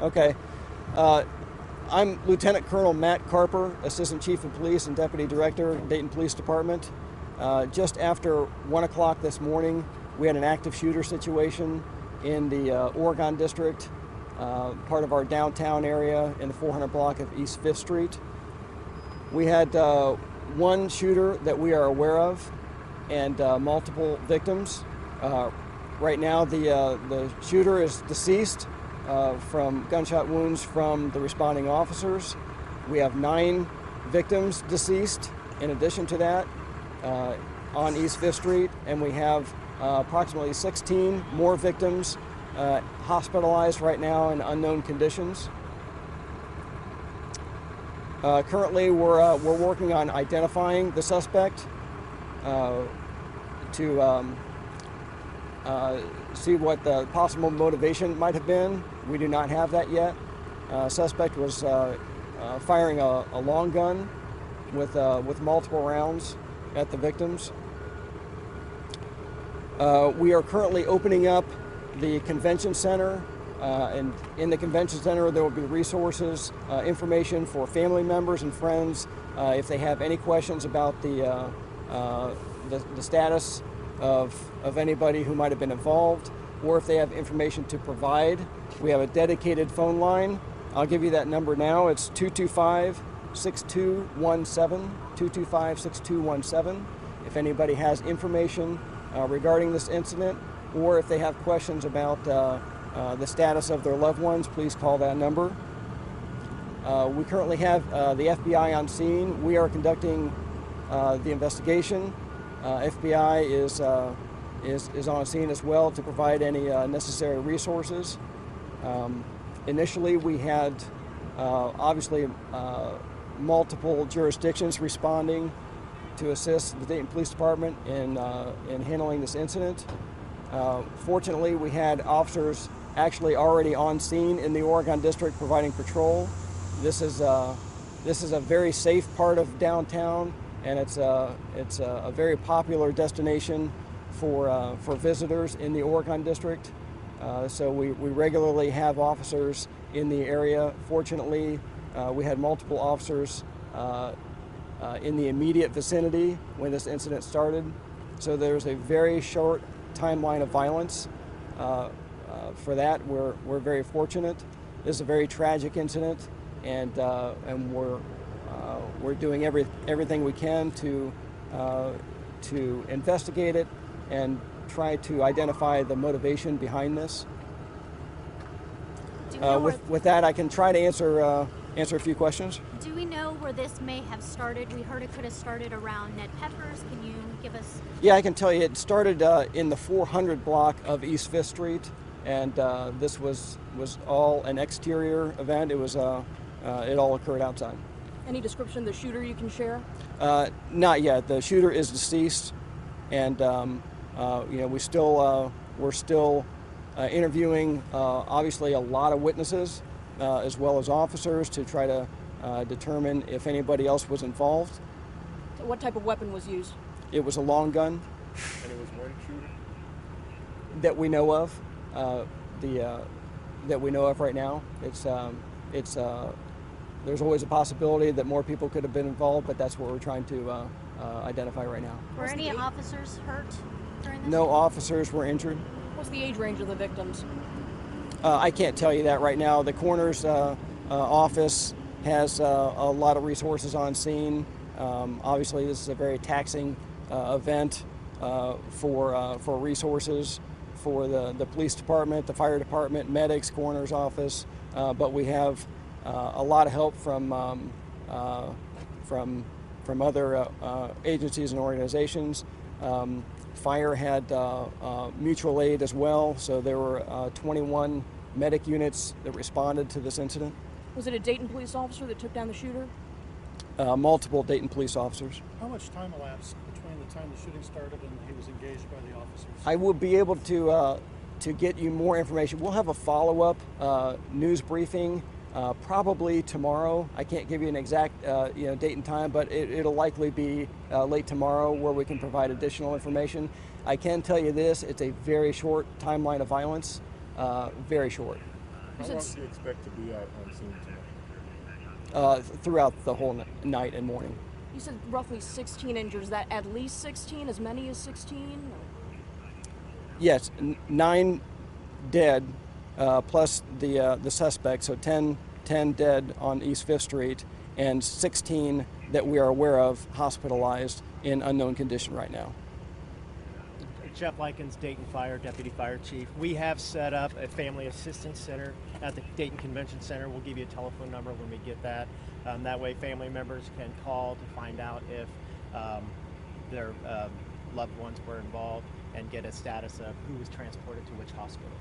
Okay. I'm Lieutenant Colonel Matt Carper, Assistant Chief of Police and Deputy Director, Dayton Police Department. Just after 1 o'clock this morning, we had an active shooter situation in the Oregon District, part of our downtown area in the 400 block of East 5th Street. We had one shooter that we are aware of and multiple victims. Right now, the shooter is deceased from gunshot wounds from the responding officers. We have 9 victims deceased in addition to that on East 5th Street, and we have approximately 16 more victims hospitalized right now in unknown conditions. Currently, we're working on identifying the suspect to see what the possible motivation might have been. We do not have that yet. Suspect was firing a long gun with multiple rounds at the victims. We are currently opening up the convention center, and in the convention center there will be resources, information for family members and friends if they have any questions about the status of anybody who might have been involved, or if they have information to provide. We have a dedicated phone line. I'll give you that number now. It's 225-6217, 225-6217. If anybody has information regarding this incident, or if they have questions about the status of their loved ones, please call that number. We currently have the FBI on scene. We are conducting the investigation. FBI is on scene as well to provide any necessary resources. Initially, we had obviously multiple jurisdictions responding to assist the Dayton Police Department in handling this incident. Fortunately, we had officers actually already on scene in the Oregon District providing patrol. This is a very safe part of downtown, and it's a very popular destination for visitors in the Oregon District. So we regularly have officers in the area. Fortunately, we had multiple officers in the immediate vicinity when this incident started. So there's a very short timeline of violence. For that, we're very fortunate. This is a very tragic incident, and we're doing everything we can to investigate it and try to identify the motivation behind this. With that, I can try to answer a few questions. Do we know where this may have started? We heard it could have started around Ned Pepper's. Can you give us? Yeah, I can tell you. It started in the 400 block of East 5th Street, and this was all an exterior event. It was it all occurred outside. Any description of the shooter you can share? Not yet. The shooter is deceased, and we're still interviewing obviously a lot of witnesses as well as officers to try to determine if anybody else was involved. So what type of weapon was used? It was a long gun. And it was one shooter? That we know of. That we know of right now. There's always a possibility that more people could have been involved, but that's what we're trying to identify right now. Were any officers hurt during this? No officers were injured. What's the age range of the victims? I can't tell you that right now. The coroner's office has a lot of resources on scene. Obviously, this is a very taxing event for resources for the police department, the fire department, medics, coroner's office. But we have a lot of help from other agencies and organizations. Fire had mutual aid as well, so there were 21 medic units that responded to this incident. Was it a Dayton police officer that took down the shooter? Multiple Dayton police officers. How much time elapsed between the time the shooting started and he was engaged by the officers? I will be able to get you more information. We'll have a follow-up news briefing probably tomorrow. I can't give you an exact date and time, but it'll likely be late tomorrow where we can provide additional information. I can tell you this, it's a very short timeline of violence, very short. How said long s- do you expect to be out on scene tonight? Throughout the whole night and morning. You said roughly 16 injured. Is that at least 16? As many as 16? Yes, 9 dead, plus the suspect, so 10 dead on East 5th Street, and 16 that we are aware of hospitalized in unknown condition right now. Jeff Likens, Dayton Fire, Deputy Fire Chief. We have set up a family assistance center at the Dayton Convention Center. We'll give you a telephone number when we get that. That way family members can call to find out if their loved ones were involved and get a status of who was transported to which hospitals.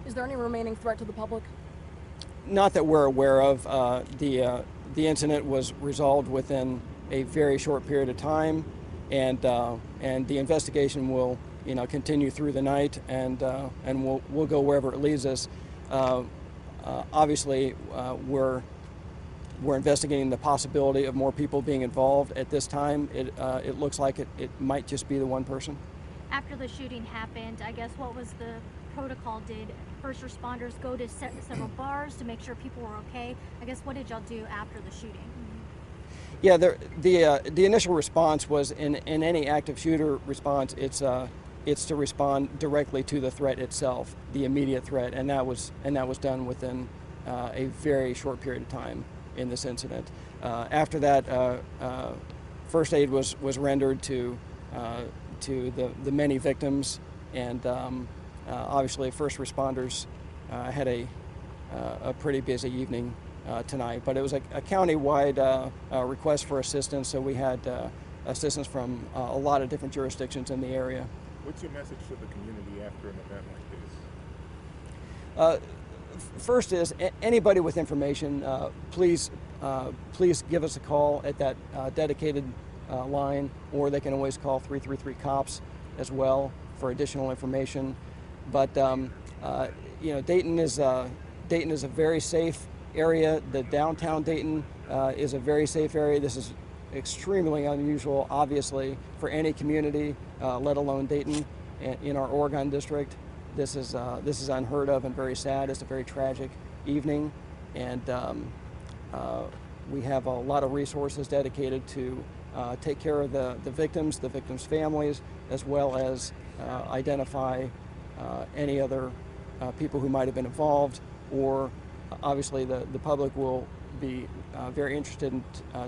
Is there any remaining threat to the public? Not that we're aware of. The incident was resolved within a very short period of time, and the investigation will continue through the night, and we'll go wherever it leads us. Obviously, we're investigating the possibility of more people being involved. At this time, it looks like it might just be the one person. After the shooting happened, I guess what was the protocol? Did first responders go to several bars to make sure people were okay? I guess what did y'all do after the shooting? Yeah, the initial response was in any active shooter response, it's to respond directly to the threat itself, the immediate threat, and that was done within a very short period of time in this incident. After that, first aid was rendered to the many victims, and obviously first responders had a pretty busy evening tonight. But it was a county-wide request for assistance, so we had assistance from a lot of different jurisdictions in the area. What's your message to the community after an event like this? First is anybody with information, please give us a call at that dedicated line, or they can always call 333 COPS as well for additional information. But Dayton is a very safe area. The downtown Dayton is a very safe area. This is extremely unusual, obviously, for any community, let alone Dayton in our Oregon district. This is unheard of and very sad. It's a very tragic evening, and we have a lot of resources dedicated to take care of the victims' families, as well as identify any other people who might have been involved, or obviously the public will be very interested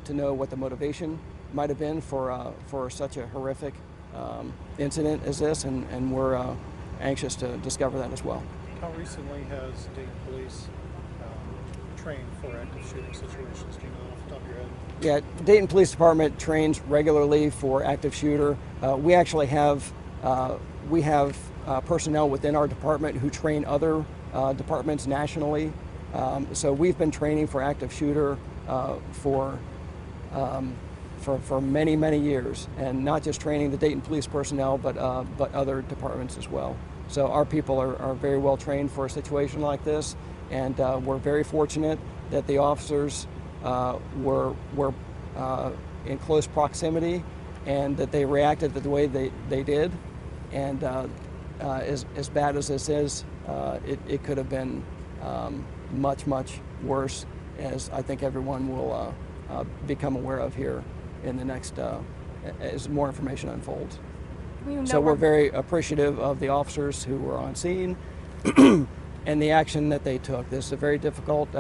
to know what the motivation might have been for such a horrific incident as this, and we're anxious to discover that as well. How recently has Dayton Police trained for active shooting situations? Do you know off the top of your head? Yeah, Dayton Police Department trains regularly for active shooter. We actually have personnel within our department who train other departments nationally. So we've been training for active shooter for many years, and not just training the Dayton Police personnel, but other departments as well. So our people are very well trained for a situation like this, and we're very fortunate that the officers were in close proximity, and that they reacted the way they did. And as bad as this is, it could have been much worse, as I think everyone will become aware of here in the next as more information unfolds. So we're very appreciative of the officers who were on scene and the action that they took. This is a very difficult,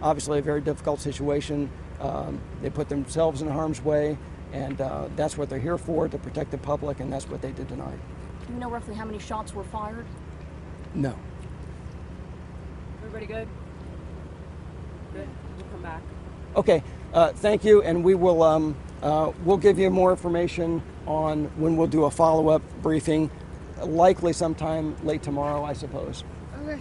obviously a very difficult situation. They put themselves in harm's way, and that's what they're here for, to protect the public, and that's what they did tonight. Do you know roughly how many shots were fired? No. Everybody good? Good. We'll come back. Okay, thank you, and we will we'll give you more information on when we'll do a follow-up briefing, likely sometime late tomorrow, I suppose. Okay.